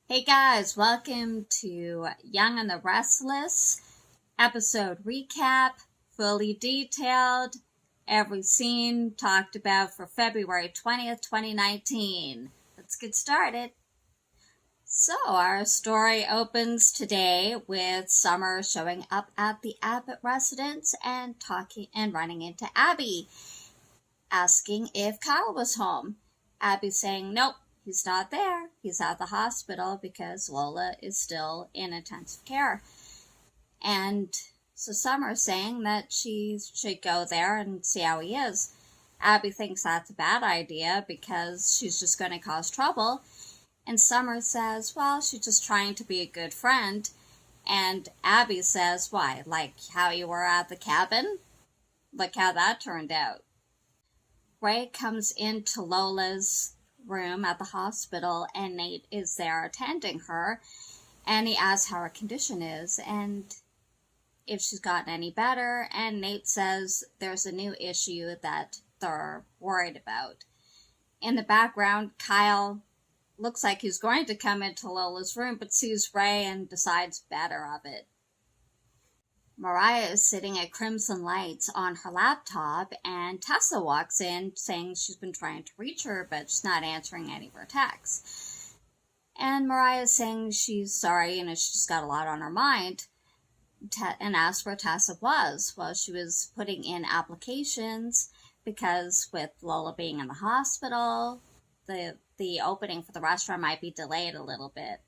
Hey guys, welcome to Young and the Restless episode recap, fully detailed, every scene talked about for February 20th, 2019. Let's get started. So, our story opens today with Summer showing up at the Abbott residence and talking and running into Abby, asking if Kyle was home. Abby saying, nope, he's not there. He's at the hospital because Lola is still in intensive care. And so Summer's saying that she should go there and see how he is. Abby thinks that's a bad idea because she's just going to cause trouble. And Summer says, well, she's just trying to be a good friend. And Abby says, why? Like how you were at the cabin? Look how that turned out. Ray comes into Lola's room at the hospital and Nate is there attending her, and he asks how her condition is and if she's gotten any better, and Nate says there's a new issue that they're worried about. In the background, Kyle looks like he's going to come into Lola's room but sees Ray and decides better of it. Mariah is sitting at Crimson Lights on her laptop, and Tessa walks in saying she's been trying to reach her, but she's not answering any of her texts. And Mariah is saying she's sorry, she's just got a lot on her mind, and asks where Tessa was. Well, she was putting in applications because with Lola being in the hospital, the opening for the restaurant might be delayed a little bit.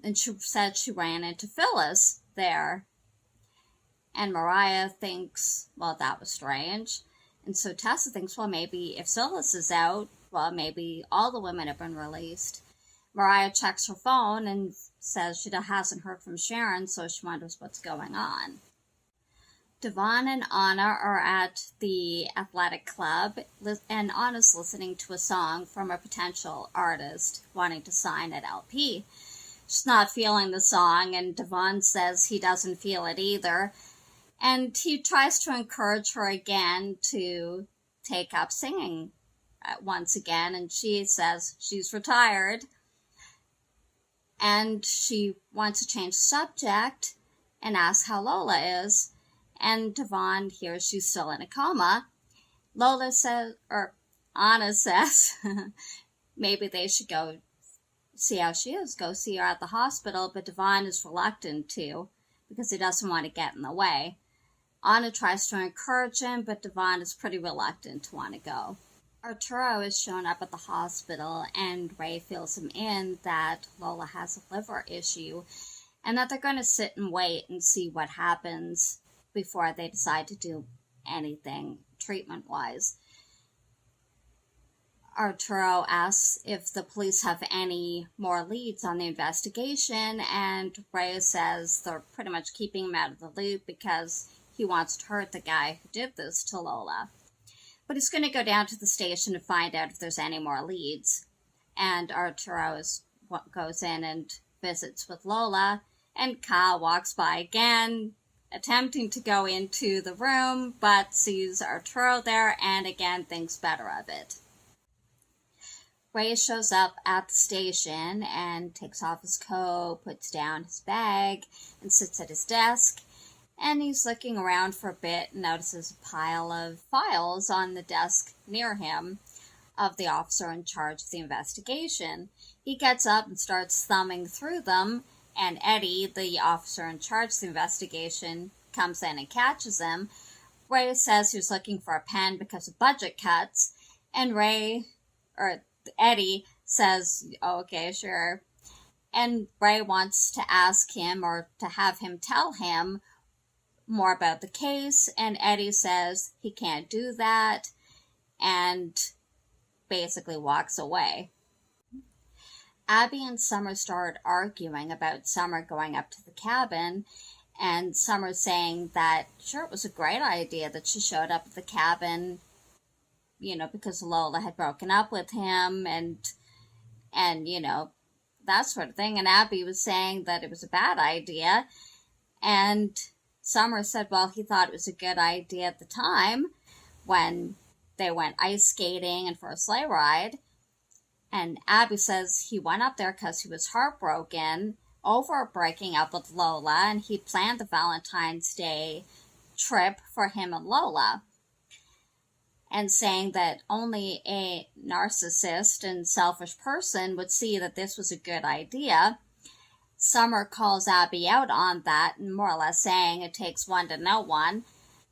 And she said she ran into Phyllis there. And Mariah thinks, well, that was strange. And so Tessa thinks, well, maybe if Phyllis is out, well, maybe all the women have been released. Mariah checks her phone and says she hasn't heard from Sharon, so she wonders what's going on. Devon and Anna are at the athletic club, and Anna's listening to a song from a potential artist wanting to sign at LP. She's not feeling the song, and Devon says he doesn't feel it either. And he tries to encourage her again to take up singing once again, and she says she's retired. And she wants to change the subject and ask how Lola is. And Devon hears she's still in a coma. Anna says maybe they should go see how she is, go see her at the hospital, but Devon is reluctant to because he doesn't want to get in the way. Anna tries to encourage him, but Devon is pretty reluctant to want to go. Arturo is shown up at the hospital, and Ray fills him in that Lola has a liver issue and that they're going to sit and wait and see what happens before they decide to do anything treatment-wise. Arturo asks if the police have any more leads on the investigation, and Ray says they're pretty much keeping him out of the loop because he wants to hurt the guy who did this to Lola. But he's going to go down to the station to find out if there's any more leads. And Arturo goes in and visits with Lola, and Kyle walks by again, attempting to go into the room, but sees Arturo there and again thinks better of it. Ray shows up at the station and takes off his coat, puts down his bag, and sits at his desk. And he's looking around for a bit and notices a pile of files on the desk near him of the officer in charge of the investigation. He gets up and starts thumbing through them, and Eddie, the officer in charge of the investigation, comes in and catches him. Ray says he was looking for a pen because of budget cuts, and Eddie says, oh, okay, sure. And Ray wants to ask him or to have him tell him more about the case, and Eddie says he can't do that and basically walks away. Abby and Summer start arguing about Summer going up to the cabin, and Summer saying that sure, it was a great idea that she showed up at the cabin, because Lola had broken up with him and that sort of thing. And Abby was saying that it was a bad idea, and Summer said, well, he thought it was a good idea at the time when they went ice skating and for a sleigh ride. And Abby says he went up there because he was heartbroken over breaking up with Lola, and he planned the Valentine's Day trip for him and Lola. And saying that only a narcissist and selfish person would see that this was a good idea. Summer calls Abby out on that, and more or less saying it takes one to know one.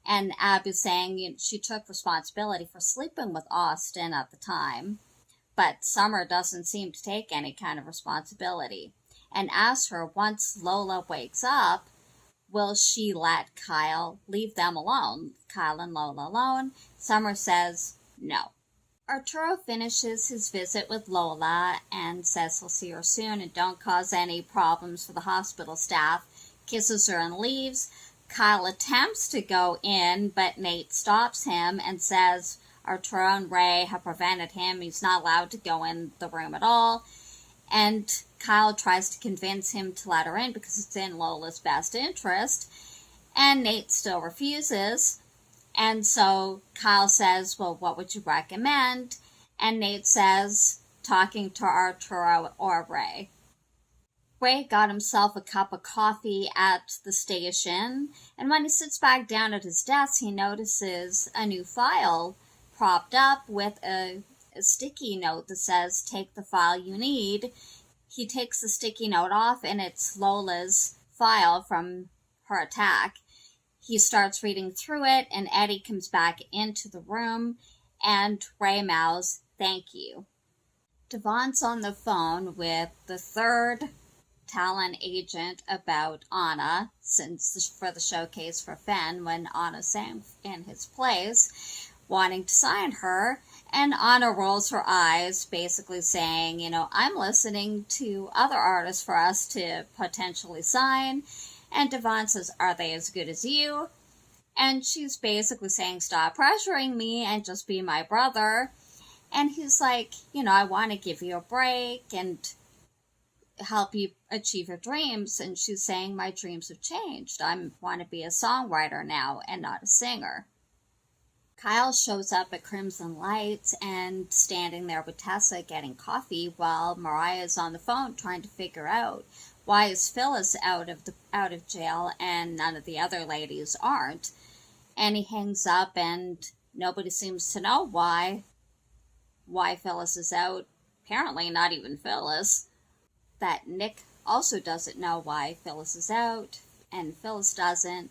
And Abby saying she took responsibility for sleeping with Austin at the time. But Summer doesn't seem to take any kind of responsibility. And asks her, once Lola wakes up, will she let Kyle leave them alone? Kyle and Lola alone? Summer says no. Arturo finishes his visit with Lola and says he'll see her soon and don't cause any problems for the hospital staff. Kisses her and leaves. Kyle attempts to go in, but Nate stops him and says Arturo and Ray have prevented him. He's not allowed to go in the room at all. And Kyle tries to convince him to let her in because it's in Lola's best interest. And Nate still refuses. And so Kyle says, well, what would you recommend? And Nate says, talking to Arturo or Ray. Ray got himself a cup of coffee at the station. And when he sits back down at his desk, he notices a new file propped up with a sticky note that says, take the file you need. He takes the sticky note off, and it's Lola's file from her attack. He starts reading through it, and Eddie comes back into the room, and Ray mouths, thank you. Devon's on the phone with the third talent agent about Anna, for the showcase for Fenn, when Anna sang in his place, wanting to sign her. And Anna rolls her eyes, basically saying, I'm listening to other artists for us to potentially sign. And Devon says, are they as good as you? And she's basically saying, stop pressuring me and just be my brother. And he's like, I want to give you a break and help you achieve your dreams. And she's saying, my dreams have changed. I want to be a songwriter now and not a singer. Kyle shows up at Crimson Lights and standing there with Tessa getting coffee while Mariah's on the phone trying to figure out why is Phyllis out of jail and none of the other ladies aren't. And he hangs up and nobody seems to know why Phyllis is out. Apparently not even Phyllis. That Nick also doesn't know why Phyllis is out and Phyllis doesn't.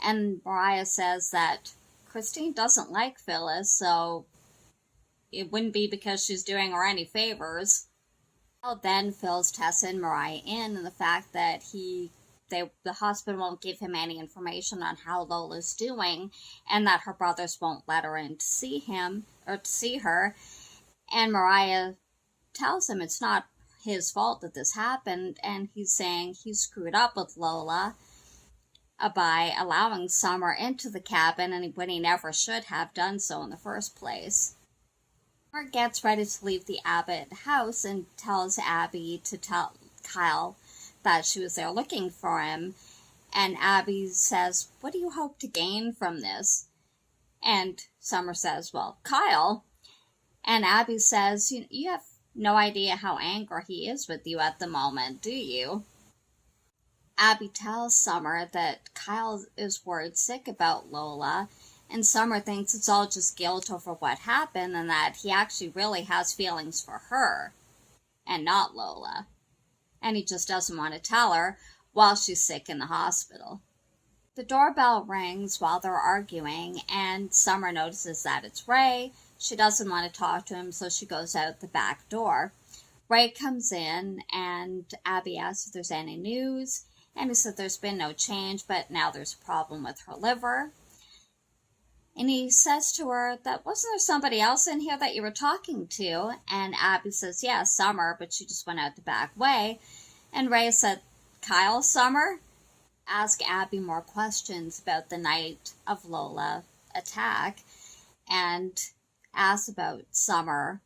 And Mariah says that Christine doesn't like Phyllis, so it wouldn't be because she's doing her any favors. Kyle then fills Tessa and Mariah in, and the fact that the hospital won't give him any information on how Lola's doing, and that her brothers won't let her in to see him or to see her. And Mariah tells him it's not his fault that this happened, and he's saying he screwed up with Lola by allowing Summer into the cabin and when he never should have done so in the first place. Summer gets ready to leave the Abbott house and tells Abby to tell Kyle that she was there looking for him. And Abby says, what do you hope to gain from this? And Summer says, well, Kyle. And Abby says, you have no idea how angry he is with you at the moment, do you? Abby tells Summer that Kyle is worried sick about Lola, and Summer thinks it's all just guilt over what happened and that he actually really has feelings for her and not Lola. And he just doesn't want to tell her while she's sick in the hospital. The doorbell rings while they're arguing, and Summer notices that it's Ray. She doesn't want to talk to him, so she goes out the back door. Ray comes in, and Abby asks if there's any news. And he said there's been no change, but now there's a problem with her liver. And he says to her that, wasn't there somebody else in here that you were talking to? And Abby says, yeah, Summer, but she just went out the back way. And Ray said, Kyle, Summer? Ask Abby more questions about the night of Lola attack. And ask about Summer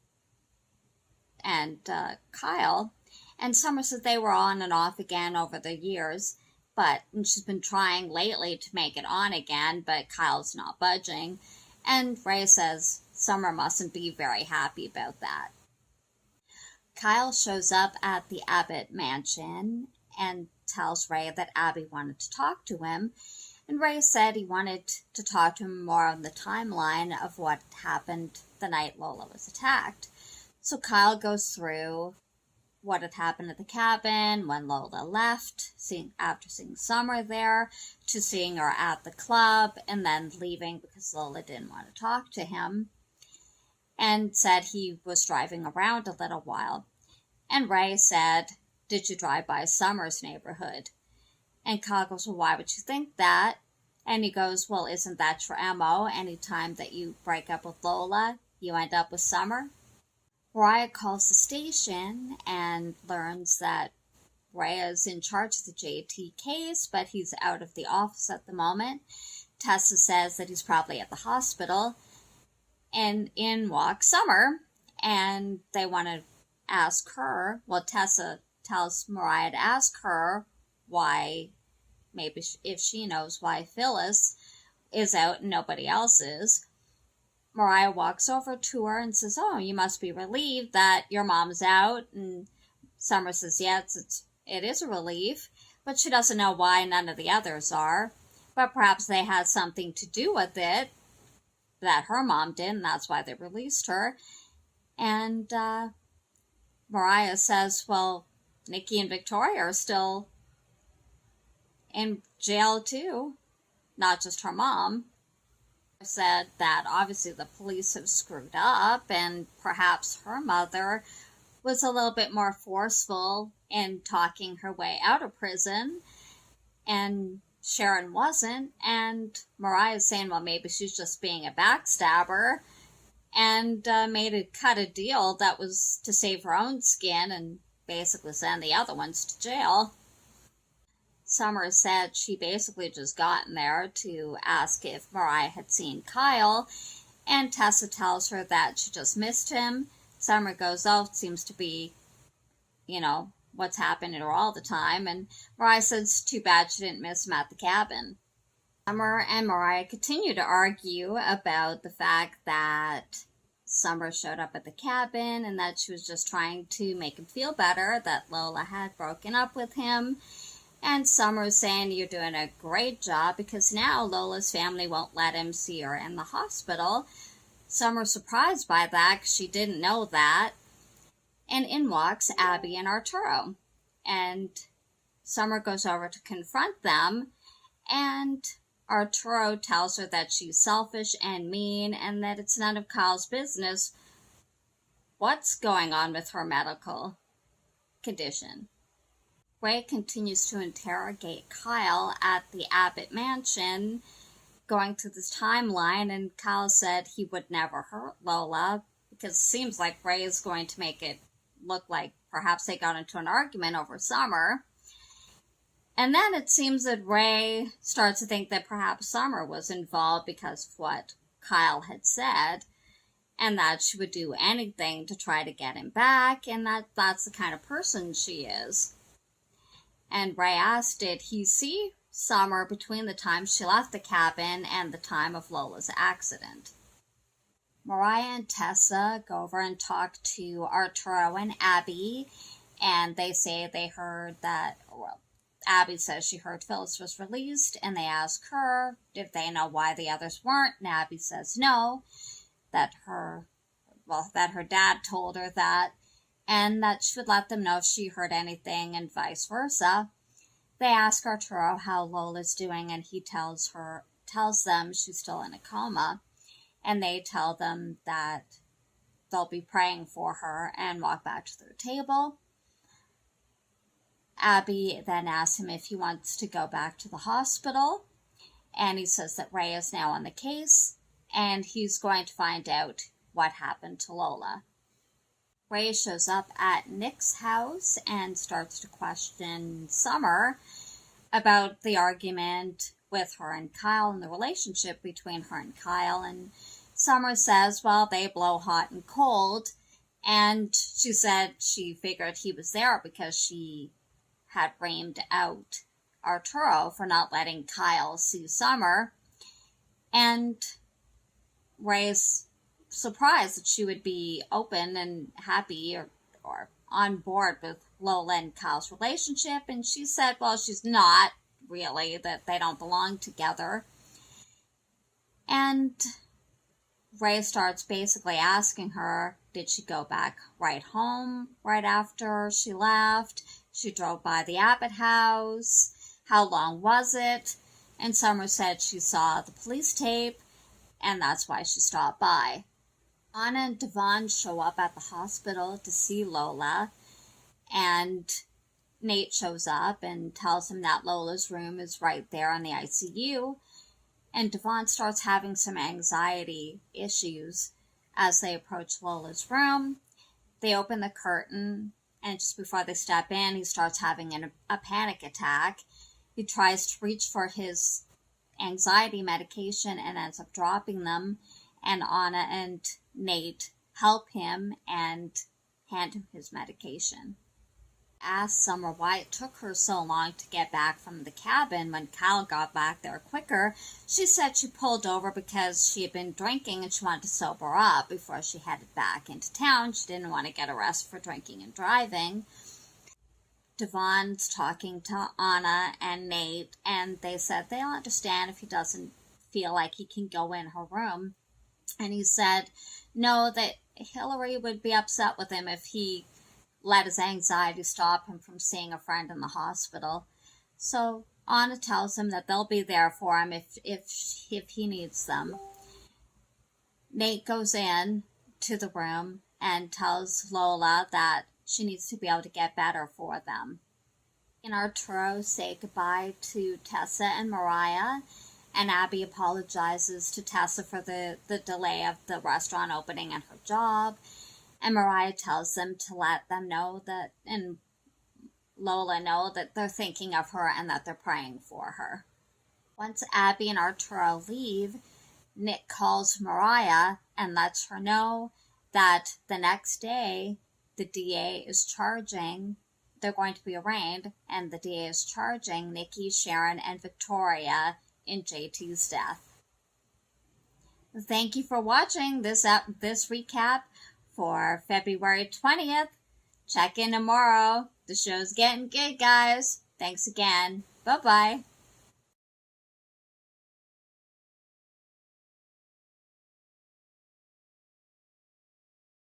and Kyle. And Summer said they were on and off again over the years, and she's been trying lately to make it on again, but Kyle's not budging. And Ray says Summer mustn't be very happy about that. Kyle shows up at the Abbott mansion and tells Ray that Abby wanted to talk to him. And Ray said he wanted to talk to him more on the timeline of what happened the night Lola was attacked. So Kyle goes through what had happened at the cabin when Lola left, after seeing Summer there, to seeing her at the club, and then leaving because Lola didn't want to talk to him, and said he was driving around a little while. And Ray said, "Did you drive by Summer's neighborhood?" And Kyle goes, "Well, why would you think that?" And he goes, "Well, isn't that your MO? Anytime that you break up with Lola, you end up with Summer?" Mariah calls the station and learns that Ray is in charge of the JT case, but he's out of the office at the moment. Tessa says that he's probably at the hospital, and in walks Summer, and they want to ask her, well, Tessa tells Mariah to ask her why, maybe if she knows why Phyllis is out and nobody else is. Mariah walks over to her and says, "Oh, you must be relieved that your mom's out." And Summer says, "Yes, it is a relief," but she doesn't know why none of the others are. But perhaps they had something to do with it that her mom did, and that's why they released her. And Mariah says, "Well, Nikki and Victoria are still in jail too, not just her mom." Said that obviously the police have screwed up, and perhaps her mother was a little bit more forceful in talking her way out of prison, and Sharon wasn't. And Mariah's saying, well, maybe she's just being a backstabber, and cut a deal that was to save her own skin and basically send the other ones to jail. Summer said she basically just gotten there to ask if Mariah had seen Kyle, and Tessa tells her that she just missed him. Summer goes, "Oh, it seems to be, what's happening to her all the time," and Mariah says it's too bad she didn't miss him at the cabin. Summer and Mariah continue to argue about the fact that Summer showed up at the cabin and that she was just trying to make him feel better, that Lola had broken up with him. And Summer's saying, "You're doing a great job because now Lola's family won't let him see her in the hospital." Summer's surprised by that because she didn't know that. And in walks Abby and Arturo. And Summer goes over to confront them, and Arturo tells her that she's selfish and mean and that it's none of Kyle's business what's going on with her medical condition. Ray continues to interrogate Kyle at the Abbott mansion, going through this timeline, and Kyle said he would never hurt Lola because it seems like Ray is going to make it look like perhaps they got into an argument over Summer. And then it seems that Ray starts to think that perhaps Summer was involved because of what Kyle had said, and that she would do anything to try to get him back, and that's the kind of person she is. And Ray asked, did he see Summer between the time she left the cabin and the time of Lola's accident? Mariah and Tessa go over and talk to Arturo and Abby, and they say they heard that, well, Abby says she heard Phyllis was released, and they ask her if they know why the others weren't, and Abby says no, that her dad told her that, and that she would let them know if she heard anything and vice versa. They ask Arturo how Lola's doing, and he tells them she's still in a coma, and they tell them that they'll be praying for her and walk back to their table. Abby then asks him if he wants to go back to the hospital, and he says that Ray is now on the case, and he's going to find out what happened to Lola. Ray shows up at Nick's house and starts to question Summer about the argument with her and Kyle and the relationship between her and Kyle. And Summer says, well, they blow hot and cold. And she said she figured he was there because she had reamed out Arturo for not letting Kyle see Summer. And Ray's surprised that she would be open and happy or on board with Lola and Kyle's relationship, and she said, well, she's not really, that they don't belong together. And Ray starts basically asking her, did she go back right home right after she left? She drove by the Abbott house. How long was it? And Summer said she saw the police tape, and that's why she stopped by. Anna and Devon show up at the hospital to see Lola, and Nate shows up and tells him that Lola's room is right there in the ICU, and Devon starts having some anxiety issues as they approach Lola's room. They open the curtain, and just before they step in, he starts having a panic attack. He tries to reach for his anxiety medication and ends up dropping them, and Anna and Nate help him and hand him his medication. Asked Summer why it took her so long to get back from the cabin when Kyle got back there quicker. She said she pulled over because she had been drinking and she wanted to sober up before she headed back into town. She didn't want to get arrested for drinking and driving. Devon's talking to Anna and Nate, and they said they'll understand if he doesn't feel like he can go in her room. And he said no, that Hillary would be upset with him if he let his anxiety stop him from seeing a friend in the hospital. So Anna tells him that they'll be there for him if he needs them. Nate goes in to the room and tells Lola that she needs to be able to get better for them. And Arturo say goodbye to Tessa and Mariah, and Abby apologizes to Tessa for the delay of the restaurant opening and her job. And Mariah tells them to let them know that, and Lola know that they're thinking of her and that they're praying for her. Once Abby and Arturo leave, Nick calls Mariah and lets her know that the next day the DA is charging, they're going to be arraigned, and the DA is charging Nikki, Sharon, and Victoria in JT's death. Thank you for watching this recap for February 20th. Check in tomorrow. The show's getting good, guys. Thanks again. Bye-bye.